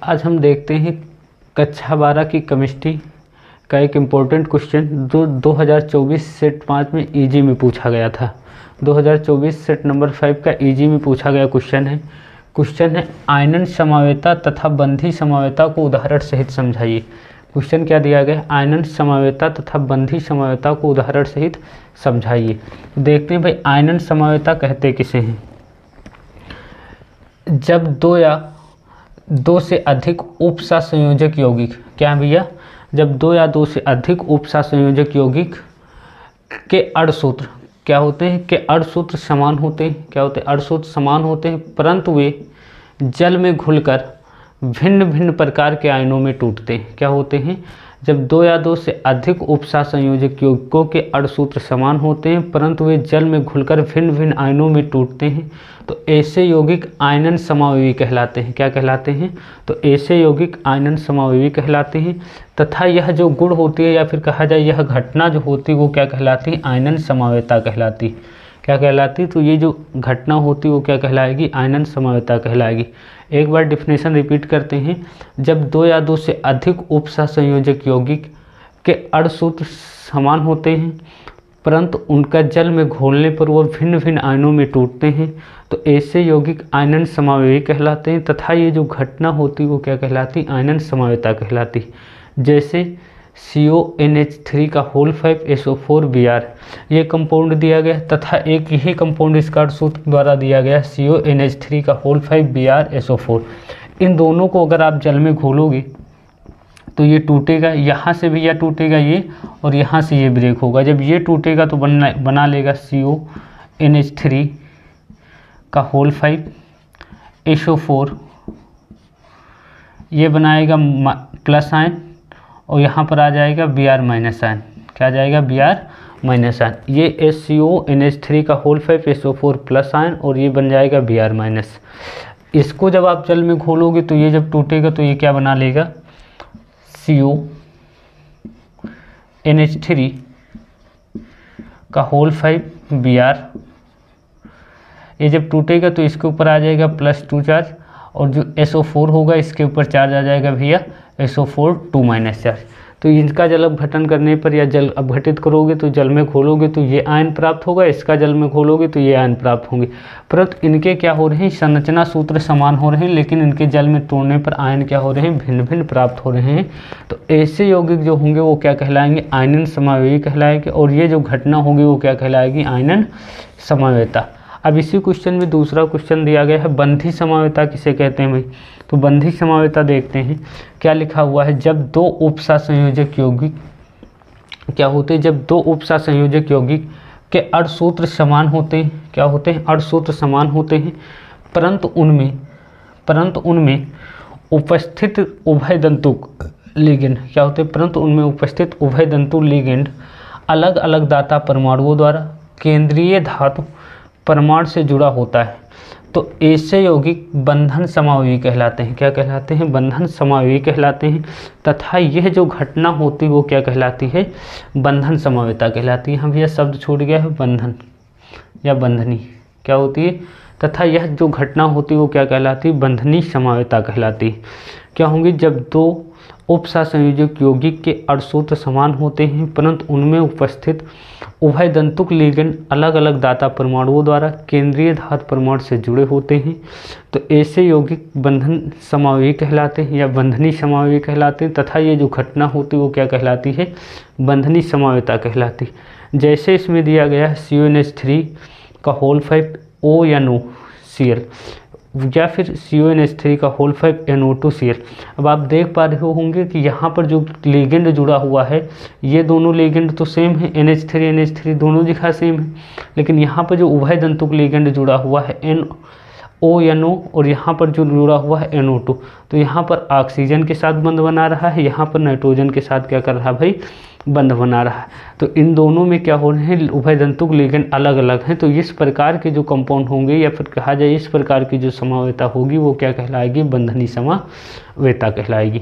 आज हम देखते हैं कक्षा 12 की केमिस्ट्री का एक इम्पोर्टेंट क्वेश्चन जो 2024 सेट 5 में ईजी में पूछा गया था। 2024 सेट नंबर 5 का ईजी में पूछा गया क्वेश्चन है आयनन समवेता तथा बंधी समवेता को उदाहरण सहित समझाइए। क्वेश्चन क्या दिया गया? आयनन समवेता तथा बंधी समवेता को उदाहरण सहित समझाइए। देखते हैं भाई, आयनन समवेता कहते किसे हैं? जब दो से अधिक उपसंयोजक यौगिक, क्या भैया? जब दो या दो से अधिक उपसंयोजक यौगिक के अणसूत्र क्या होते हैं? के अणसूत्र समान होते हैं। क्या होते हैं? अणसूत्र समान होते हैं, परंतु वे जल में घुलकर भिन्न भिन्न प्रकार के आयनों में टूटते हैं। क्या होते हैं? जब दो या दो से अधिक उपसंयोजक यौगिकों के अणसूत्र समान होते हैं, परंतु वे जल में घुलकर भिन्न भिन्न आयनों में टूटते हैं, तो ऐसे यौगिक आयनन समावयवी कहलाते हैं। क्या कहलाते हैं? तो ऐसे यौगिक आयनन समावयवी कहलाते हैं। तथा यह जो गुण होती है, या फिर कहा जाए यह घटना जो होती है, वो क्या कहलाती है? आयनन समवेता कहलाती। क्या कहलाती? तो ये जो घटना होती है वो क्या कहलाएगी? आयनन समवेता कहलाएगी। एक बार डिफिनेशन रिपीट करते हैं। जब दो या दो से अधिक उपसंयोजक यौगिक के अणसूत्र समान होते हैं, परंतु उनका जल में घोलने पर वो भिन्न भिन्न आयनों में टूटते हैं, तो ऐसे यौगिक आयनन समावयवी कहलाते हैं। तथा ये जो घटना होती है वो क्या कहलाती? आयनन समवेता कहलाती। जैसे CONH3 का होल 5 SO4Br ये कंपाउंड दिया गया, तथा एक यही कंपाउंड इसका सूत्र द्वारा दिया गया CONH3 का होल 5 Br SO4। इन दोनों को अगर आप जल में घोलोगे तो ये टूटेगा, यहाँ से भी यह टूटेगा ये, और यहाँ से ये ब्रेक होगा। जब ये टूटेगा तो बना लेगा CONH3 का होल 5 SO4, ये बनाएगा प्लस आयन, और यहाँ पर आ जाएगा Br माइनस आयन। क्या आ जाएगा? Br minus ion. ये CONH3 का होल 5 SO4 प्लस आयन, और ये बन जाएगा Br माइनस। इसको जब आप जल में घोलोगे तो ये जब टूटेगा तो ये क्या बना लेगा? CONH3 का होल 5 Br। ये जब टूटेगा तो इसके ऊपर आ जाएगा +2 चार्ज, और जो SO4 होगा इसके ऊपर चार्ज आ जाएगा भैया SO4 2 माइनस चार्ज। तो इनका जल अपघटन करने पर, या जल अपघटित करोगे तो जल में घोलोगे तो ये आयन प्राप्त होगा, इसका जल में घोलोगे तो ये आयन प्राप्त होंगे। परंतु इनके क्या हो रहे हैं? संरचना सूत्र समान हो रहे हैं, लेकिन इनके जल में तोड़ने पर आयन क्या हो रहे हैं? भिन्न भिन्न प्राप्त हो रहे हैं। तो ऐसे यौगिक जो होंगे वो क्या कहलाएंगे? आयनन समावयवी कहलाएंगे। और ये जो घटना होगी वो क्या कहलाएगी? आयनन समवेता। अब इसी क्वेश्चन में दूसरा क्वेश्चन दिया गया है, बंधी समवेता किसे कहते हैं भाई? तो बंधी समवेता देखते हैं क्या लिखा हुआ है। जब दो उपसंयोजक यौगिक क्या होते हैं? जब दो उपसंयोजक यौगिक के अणसूत्र समान होते हैं। क्या होते हैं? अणसूत्र समान होते हैं, परंतु उनमें उपस्थित उभयदंतुक लिगेंड क्या होते हैं? परंतु उनमें उपस्थित उभयदंतुक लिगेंड अलग अलग दाता परमाणुओं द्वारा केंद्रीय धातु परमाणु से जुड़ा होता है, तो ऐसे यौगिक बंधन समावयवी कहलाते हैं। क्या कहलाते हैं? बंधन समावयवी कहलाते हैं। तथा यह जो घटना होती है वो क्या कहलाती है? बंधन समवेता कहलाती है। हम यह शब्द छूट गया है, बंधन या बंधनी क्या होती है? तथा यह जो घटना होती है वो क्या कहलाती है? बंधनी समवेता कहलाती है। क्या होंगी? जब दो उपसंयोजक यौगिक के अणसूत्र समान होते हैं, परंतु उनमें उपस्थित उभयदंतुक लिगेंड अलग अलग दाता परमाणुओं द्वारा केंद्रीय धातु परमाणु से जुड़े होते हैं, तो ऐसे यौगिक बंधन समावयवी कहलाते हैं या बंधनी समावयवी कहलाते हैं। तथा ये जो घटना होती है वो क्या कहलाती है? बंधनी समवेता कहलाती है। जैसे इसमें दिया गया है CONH3 का होल 5 ONOCl या फिर CONH3 का होल 5 NO2Cl। अब आप देख पा रहे होंगे कि यहाँ पर जो लिगेंड जुड़ा हुआ है, ये दोनों लिगेंड तो सेम है, NH3 दोनों जगह सेम है, लेकिन यहाँ पर जो उभयदंतुक लिगेंड जुड़ा हुआ है NO, और यहाँ पर जो जुड़ा हुआ है NO2, तो यहाँ पर ऑक्सीजन के साथ बंध बना रहा है, यहाँ पर नाइट्रोजन के साथ क्या कर रहा है भाई? बंध बना रहा है। तो इन दोनों में क्या हो रहे हैं? उभयदंतुक लिगेंड अलग अलग हैं। तो इस प्रकार के जो कंपाउंड होंगे, या फिर कहा जाए इस प्रकार की जो समवेता होगी वो क्या कहलाएगी? बंधनी समवेता कहलाएगी।